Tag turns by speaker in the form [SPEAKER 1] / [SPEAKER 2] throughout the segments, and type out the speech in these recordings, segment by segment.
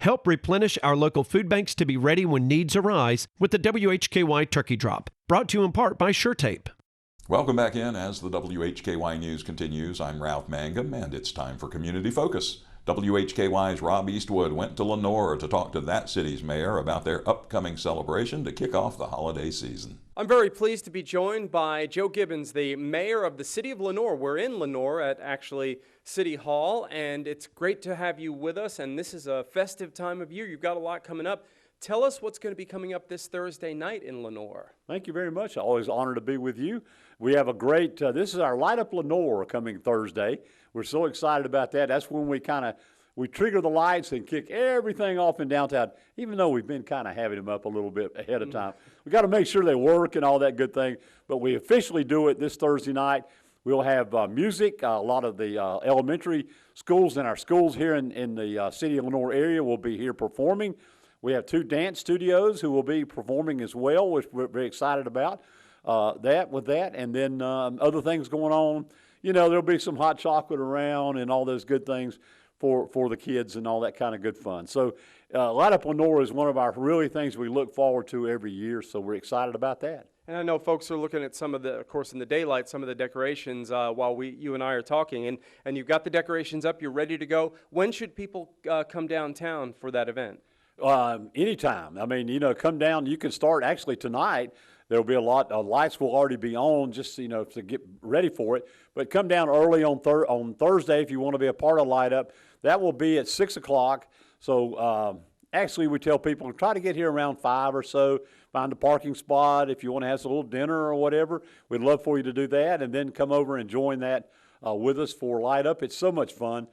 [SPEAKER 1] Help replenish our local food banks to be ready when needs arise with the WHKY Turkey Drop. Brought to you in part by SureTape.
[SPEAKER 2] Welcome back in as the WHKY News continues. I'm Ralph Mangum, and it's time for Community Focus. WHKY's Rob Eastwood went to Lenoir to talk to that city's mayor about their upcoming celebration to kick off the holiday season.
[SPEAKER 3] I'm very pleased to be joined by Joe Gibbons, the mayor of the city of Lenoir. We're in Lenoir at actually City Hall, and it's great to have you with us. And this is a festive time of year. You've got a lot coming up. Tell us what's going to be coming up this Thursday night in Lenoir.
[SPEAKER 4] Thank you very much. Always honored to be with you. We have a great, this is our Light Up Lenoir coming Thursday. We're so excited about that. That's when we trigger the lights and kick everything off in downtown, even though we've been kind of having them up a little bit ahead of time. We got to make sure they work and all that good thing, but we officially do it this Thursday night. We'll have music. A lot of the elementary schools and our schools here in the city of Lenoir area will be here performing. We have 2 dance studios who will be performing as well, which we're very excited about that. And then other things going on. You know, there'll be some hot chocolate around and all those good things for the kids and all that kind of good fun. So Light Up Lenoir is one of our really things we look forward to every year, so we're excited about that.
[SPEAKER 3] And I know folks are looking at some of the, of course, in the daylight, some of the decorations while you and I are talking. And you've got the decorations up, you're ready to go. When should people come downtown for that event?
[SPEAKER 4] Anytime. I mean, you know, come down. You can start actually tonight. There'll be a lot. Lights will already be on, just to get ready for it. But come down early on Thursday if you want to be a part of Light Up. That will be at 6 o'clock. So actually, we tell people to try to get here around 5 or so. Find a parking spot if you want to have a little dinner or whatever. We'd love for you to do that, and then come over and join that with us for Light Up. It's so much fun.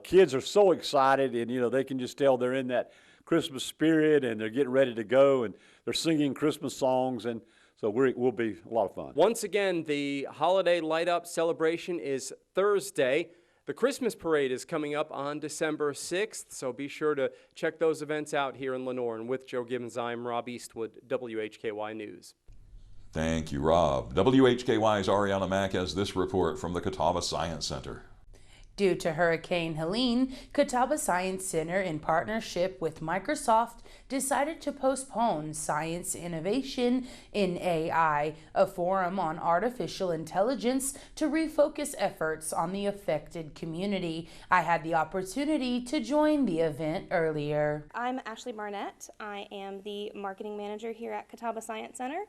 [SPEAKER 4] Kids are so excited, and they can just tell they're in that Christmas spirit, and they're getting ready to go, and they're singing Christmas songs, and so we'll be a lot of fun.
[SPEAKER 3] Once again, the holiday light up celebration is Thursday. The Christmas parade is coming up on December 6th, so be sure to check those events out here in Lenoir. And with Joe Gibbons, I'm Rob Eastwood, WHKY News.
[SPEAKER 2] Thank you, Rob. WHKY's Arianna Mack has this report from the Catawba Science Center.
[SPEAKER 5] Due to Hurricane Helene, Catawba Science Center, in partnership with Microsoft, decided to postpone Science Innovation in AI, a forum on artificial intelligence, to refocus efforts on the affected community. I had the opportunity to join the event earlier.
[SPEAKER 6] I'm Ashley Barnette. I am the marketing manager here at Catawba Science Center.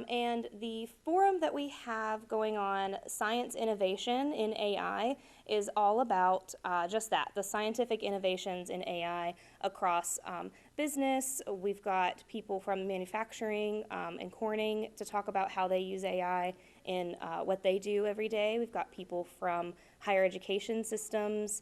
[SPEAKER 6] And the forum that we have going on, Science Innovation in AI, is all about just that, the scientific innovations in AI across business. We've got people from manufacturing and Corning to talk about how they use AI in what they do every day. We've got people from higher education systems.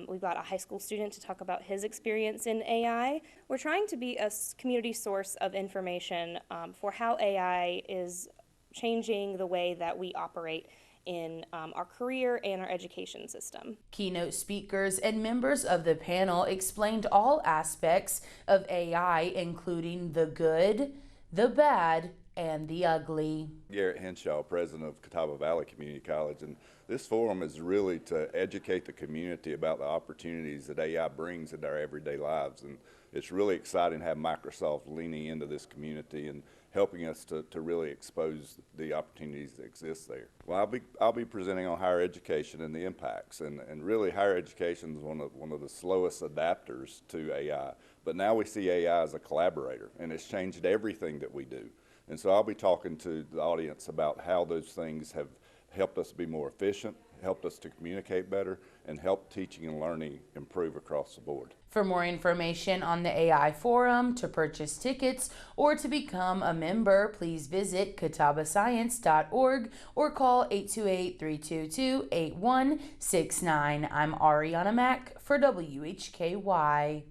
[SPEAKER 6] We've got a high school student to talk about his experience in AI. We're trying to be a community source of information for how AI is changing the way that we operate in our career and our education system.
[SPEAKER 5] Keynote speakers and members of the panel explained all aspects of AI, including the good, the bad, and the ugly.
[SPEAKER 7] Garrett Hinshaw, president of Catawba Valley Community College, and this forum is really to educate the community about the opportunities that AI brings into our everyday lives, and it's really exciting to have Microsoft leaning into this community and helping us to really expose the opportunities that exist there. Well, I'll be presenting on higher education and the impacts, and really higher education is one of the slowest adapters to AI, but now we see AI as a collaborator, and it's changed everything that we do. And so I'll be talking to the audience about how those things have helped us be more efficient, helped us to communicate better, and helped teaching and learning improve across the board.
[SPEAKER 5] For more information on the AI Forum, to purchase tickets, or to become a member, please visit catawbascience.org or call 828-322-8169. I'm Arianna Mack for WHKY.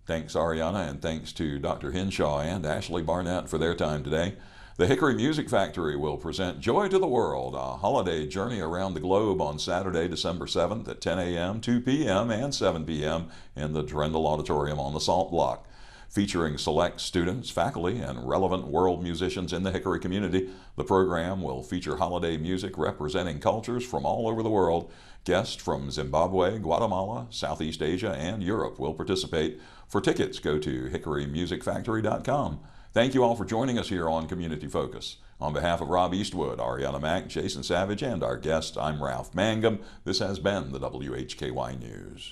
[SPEAKER 2] Thanks, Arianna, and thanks to Dr. Hinshaw and Ashley Barnette for their time today. The Hickory Music Factory will present Joy to the World, a holiday journey around the globe on Saturday, December 7th at 10 a.m., 2 p.m., and 7 p.m. in the Drendel Auditorium on the Salt Block. Featuring select students, faculty, and relevant world musicians in the Hickory community, the program will feature holiday music representing cultures from all over the world. Guests from Zimbabwe, Guatemala, Southeast Asia, and Europe will participate. For tickets, go to hickorymusicfactory.com. Thank you all for joining us here on Community Focus. On behalf of Rob Eastwood, Arianna Mack, Jason Savage, and our guest, I'm Ralph Mangum. This has been the WHKY News.